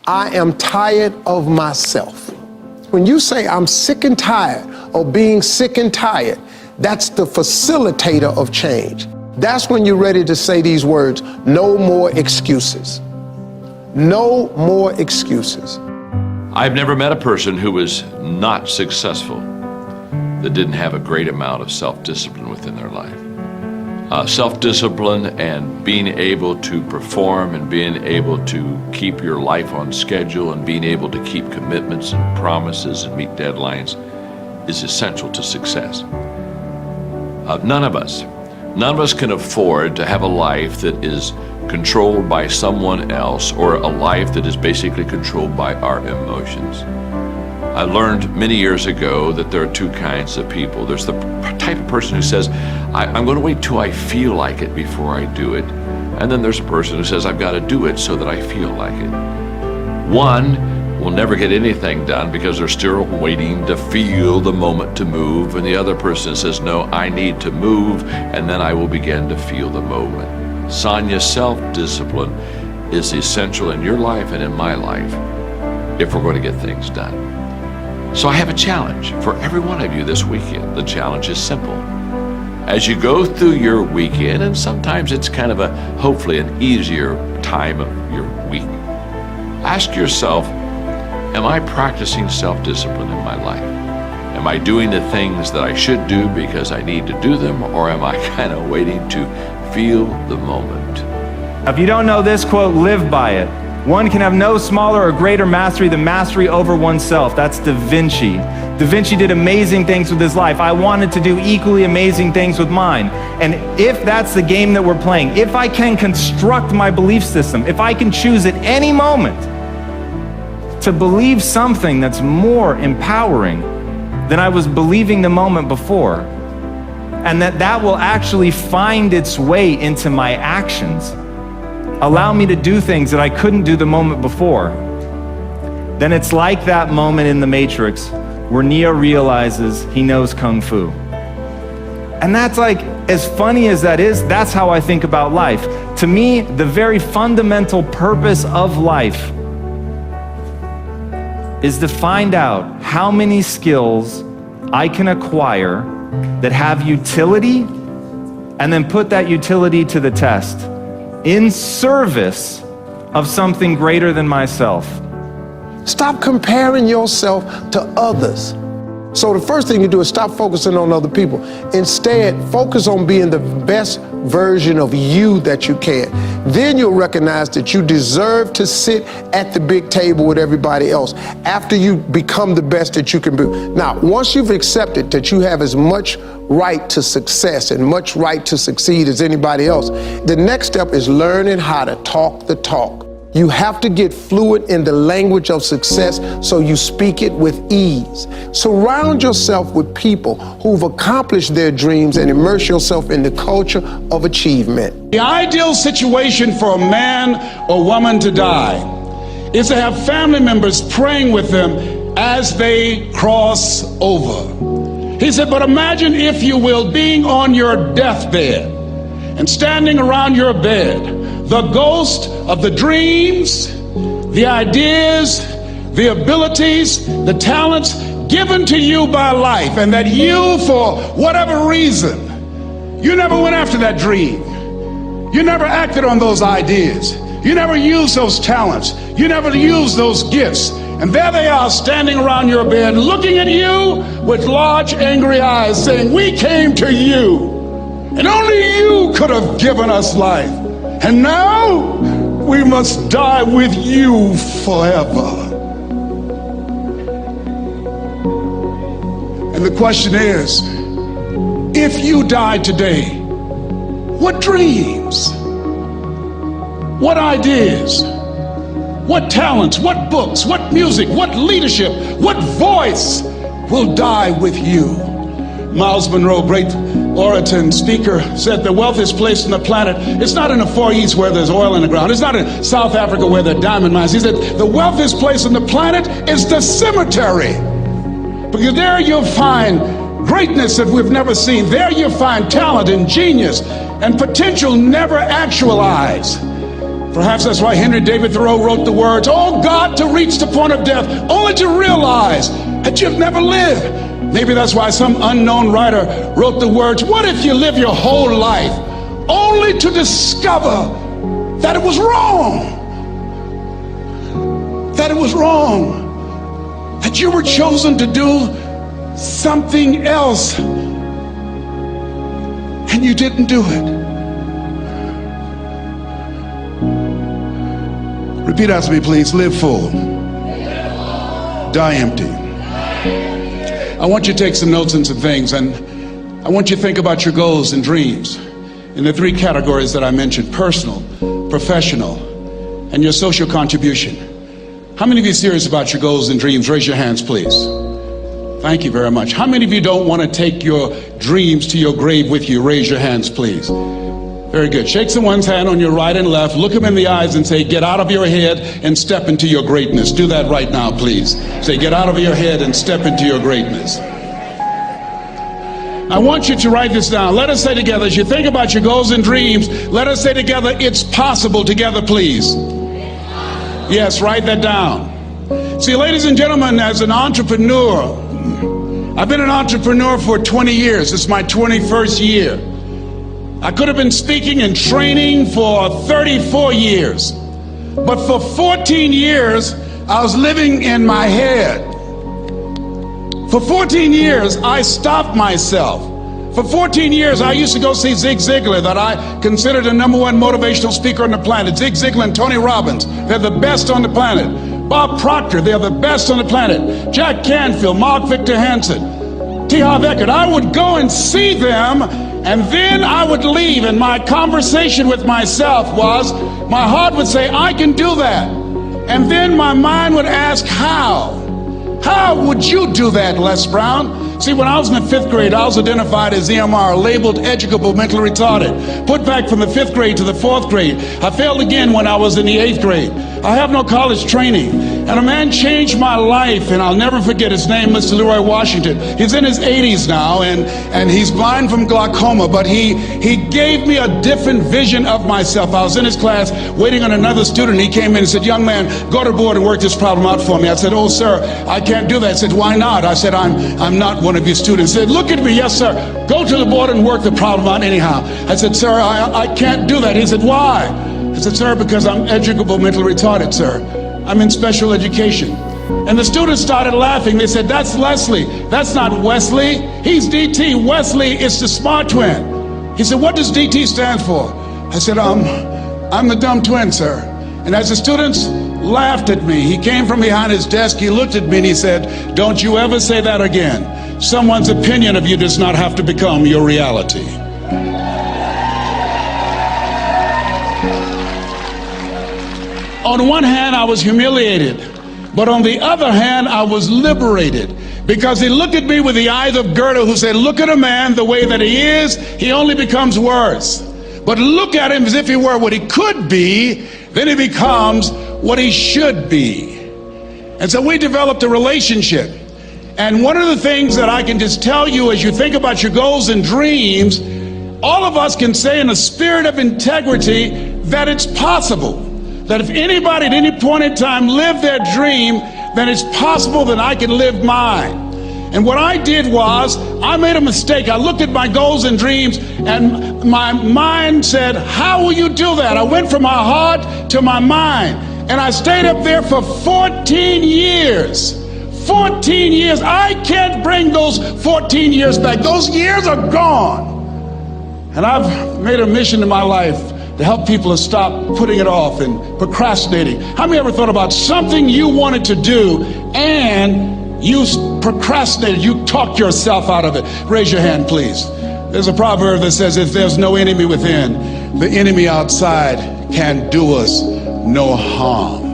I am tired of myself. When you say I'm sick and tired of being sick and tired, that's the facilitator of change. That's when you're ready to say these words, no more excuses. No more excuses. I've never met a person who was not successful that didn't have a great amount of self-discipline within their life. Self-discipline and being able to perform and being able to keep your life on schedule and being able to keep commitments and promises and meet deadlines is essential to success. None of us can afford to have a life that is controlled by someone else or a life that is basically controlled by our emotions. I learned many years ago that there are two kinds of people. There's the type of person who says, I'm going to wait till I feel like it before I do it. And then there's a person who says, I've got to do it so that I feel like it. One will never get anything done because they're still waiting to feel the moment to move. And the other person says, no, I need to move, and then I will begin to feel the moment. Sonia, self-discipline is essential in your life and in my life if we're going to get things done. So I have a challenge for every one of you this weekend. The challenge is simple. As you go through your weekend, and sometimes it's kind of hopefully an easier time of your week, ask yourself, am I practicing self-discipline in my life? Am I doing the things that I should do because I need to do them, or am I kind of waiting to feel the moment? If you don't know this quote, live by it. One can have no smaller or greater mastery than mastery over oneself. That's Da Vinci. Da Vinci did amazing things with his life. I wanted to do equally amazing things with mine. And if that's the game that we're playing, if I can construct my belief system, if I can choose at any moment to believe something that's more empowering than I was believing the moment before, and that will actually find its way into my actions, allow me to do things that I couldn't do the moment before, then it's like that moment in The Matrix where Neo realizes he knows Kung Fu. And that's like, as funny as that is, that's how I think about life. To me, the very fundamental purpose of life is to find out how many skills I can acquire that have utility, and then put that utility to the test in service of something greater than myself. Stop comparing yourself to others. So the first thing you do is stop focusing on other people. Instead, focus on being the best version of you that you can. Then you'll recognize that you deserve to sit at the big table with everybody else after you become the best that you can be. Now, once you've accepted that you have as much right to success and much right to succeed as anybody else, the next step is learning how to talk the talk. You have to get fluent in the language of success so you speak it with ease. Surround yourself with people who've accomplished their dreams and immerse yourself in the culture of achievement. The ideal situation for a man or woman to die is to have family members praying with them as they cross over. He said, but imagine, if you will, being on your deathbed and standing around your bed, the ghost of the dreams, the ideas, the abilities, the talents given to you by life, and that you, for whatever reason, you never went after that dream. You never acted on those ideas. You never used those talents. You never used those gifts. And there they are standing around your bed looking at you with large angry eyes saying, we came to you and only you could have given us life. And now we must die with you forever. And the question is, if you died today, what dreams, what ideas, what talents, what books, what music, what leadership, what voice will die with you? Miles Monroe, great orator and speaker, said the wealthiest place on the planet, it's not in the Far East where there's oil in the ground. It's not in South Africa where there are diamond mines. He said the wealthiest place on the planet is the cemetery. Because there you'll find greatness that we've never seen. There you'll find talent and genius and potential never actualized. Perhaps that's why Henry David Thoreau wrote the words, "Oh God, to reach the point of death, only to realize that you've never lived." Maybe that's why some unknown writer wrote the words, "What if you live your whole life only to discover that it was wrong? That it was wrong. That you were chosen to do something else and you didn't do it." Repeat after me, please. Live full. Die empty. I want you to take some notes and some things, and I want you to think about your goals and dreams in the three categories that I mentioned: personal, professional, and your social contribution. How many of you are serious about your goals and dreams? Raise your hands, please. Thank you very much. How many of you don't want to take your dreams to your grave with you? Raise your hands, please. Very good. Shake someone's hand on your right and left. Look them in the eyes and say, "Get out of your head and step into your greatness." Do that right now, please. Say, "Get out of your head and step into your greatness." I want you to write this down. Let us say together, as you think about your goals and dreams, let us say together, "It's possible," together, please. Yes, write that down. See, ladies and gentlemen, as an entrepreneur, I've been an entrepreneur for 20 years. It's my 21st year. I could have been speaking and training for 34 years. But for 14 years, I was living in my head. For 14 years, I stopped myself. For 14 years, I used to go see Zig Ziglar, that I considered the #1 motivational speaker on the planet. Zig Ziglar and Tony Robbins, they're the best on the planet. Bob Proctor, they're the best on the planet. Jack Canfield, Mark Victor Hansen, T. Harv Eker. I would go and see them, and then I would leave, and my conversation with myself was, my heart would say, "I can do that." And then my mind would ask, how? How would you do that, Les Brown? See, when I was in the 5th grade, I was identified as EMR, labeled educable mentally retarded, put back from the 5th grade to the 4th grade. I failed again when I was in the 8th grade. I have no college training. And a man changed my life, and I'll never forget his name, Mr. Leroy Washington. He's in his 80s now, and he's blind from glaucoma, but he gave me a different vision of myself. I was in his class waiting on another student. He came in and said, "Young man, go to the board and work this problem out for me." I said, "Oh, sir, I can't do that." I said, "Why not?" I said, I'm not one of your students." He said, "Look at me." "Yes, sir. Go to the board and work the problem out anyhow." I said, "Sir, I can't do that." He said, "Why?" I said, "Sir, because I'm educable mentally retarded, sir. I'm in special education." And the students started laughing. They said, "That's Leslie. That's not Wesley. He's DT. Wesley is the smart twin." He said, "What does DT stand for?" I said, I'm the dumb twin, sir." And as the students laughed at me, he came from behind his desk, he looked at me and he said, "Don't you ever say that again. Someone's opinion of you does not have to become your reality." On one hand, I was humiliated, but on the other hand, I was liberated, because he looked at me with the eyes of Goethe, who said, "Look at a man the way that he is, he only becomes worse. But look at him as if he were what he could be, then he becomes what he should be." And so we developed a relationship. And one of the things that I can just tell you as you think about your goals and dreams, all of us can say in a spirit of integrity that it's possible. That if anybody at any point in time lived their dream, then it's possible that I can live mine. And what I did was, I made a mistake. I looked at my goals and dreams, and my mind said, "How will you do that?" I went from my heart to my mind, and I stayed up there for 14 years. 14 years. I can't bring those 14 years back. Those years are gone. And I've made a mission in my life to help people to stop putting it off and procrastinating. How many ever thought about something you wanted to do and you procrastinated, you talked yourself out of it? Raise your hand, please. There's a proverb that says, if there's no enemy within, the enemy outside can do us no harm.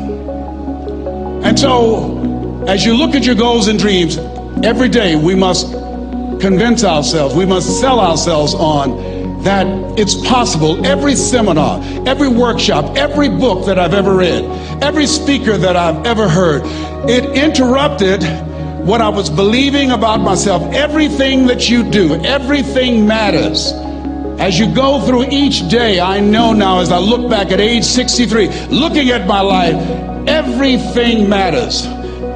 And so, as you look at your goals and dreams, every day we must convince ourselves, we must sell ourselves on that it's possible. Every seminar, every workshop, every book that I've ever read, every speaker that I've ever heard, it interrupted what I was believing about myself. Everything that you do, everything matters. As you go through each day, I know now as I look back at age 63, looking at my life, everything matters.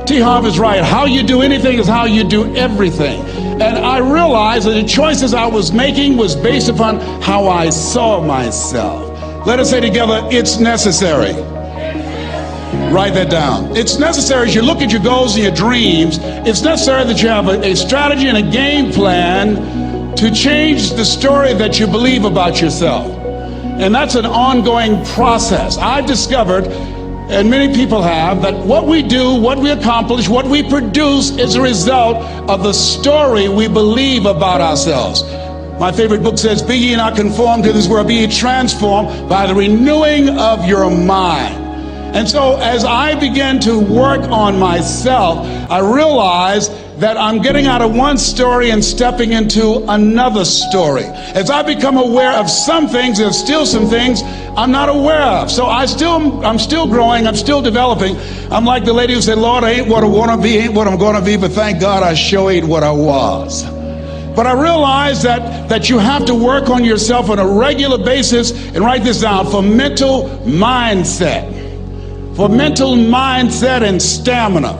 T. Harv is right. How you do anything is how you do everything. And I realized that the choices I was making was based upon how I saw myself. Let us say together, it's necessary. Write that down. It's necessary as you look at your goals and your dreams, it's necessary that you have a strategy and a game plan to change the story that you believe about yourself. And that's an ongoing process. I've discovered, and many people have, that what we do, what we accomplish, what we produce is a result of the story we believe about ourselves. My favorite book says, "Be ye not conformed to this world, be ye transformed by the renewing of your mind." And so as I began to work on myself, I realized that I'm getting out of one story and stepping into another story. As I become aware of some things, there's still some things I'm not aware of. So I'm still growing, I'm still developing. I'm like the lady who said, "Lord, I ain't what I want to be, ain't what I'm going to be, but thank God I sure ain't what I was." But I realized that you have to work on yourself on a regular basis, and write this down, for mental mindset. For mental mindset and stamina.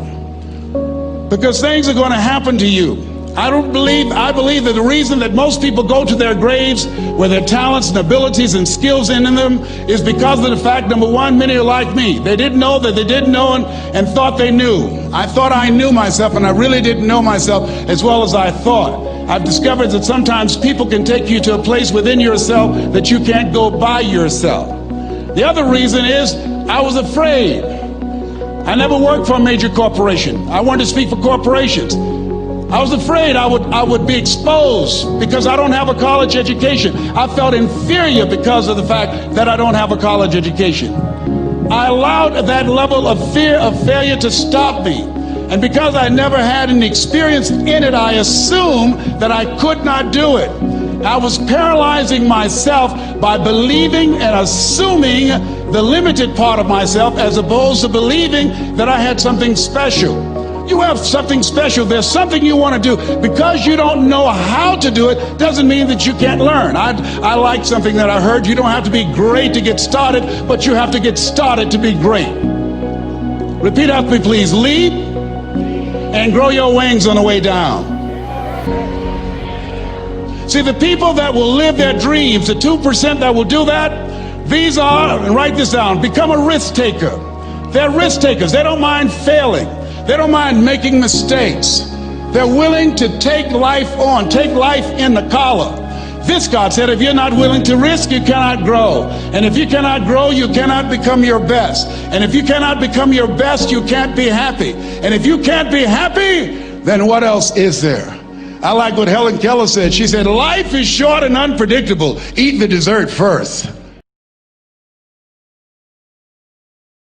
Because things are going to happen to you. I believe that the reason that most people go to their graves with their talents and abilities and skills in them is because of the fact, number one, many are like me. They didn't know that they didn't know and thought they knew. I thought I knew myself, and I really didn't know myself as well as I thought. I've discovered that sometimes people can take you to a place within yourself that you can't go by yourself. The other reason is I was afraid. I never worked for a major corporation. I wanted to speak for corporations. I was afraid I would be exposed because I don't have a college education. I felt inferior because of the fact that I don't have a college education. I allowed that level of fear of failure to stop me. And because I never had any experience in it, I assumed that I could not do it. I was paralyzing myself by believing and assuming the limited part of myself as opposed to believing that I had something special. You have something special. There's something you want to do. Because you don't know how to do it doesn't mean that you can't learn. I like something that I heard. You don't have to be great to get started, but you have to get started to be great. Repeat after me, please. Leap and grow your wings on the way down. See, the people that will live their dreams, the 2% that will do that, these are, and write this down, become a risk taker. They're risk takers. They don't mind failing. They don't mind making mistakes. They're willing to take life on, take life in the collar. This, God said, if you're not willing to risk, you cannot grow. And if you cannot grow, you cannot become your best. And if you cannot become your best, you can't be happy. And if you can't be happy, then what else is there? I like what Helen Keller said. She said, life is short and unpredictable. Eat the dessert first.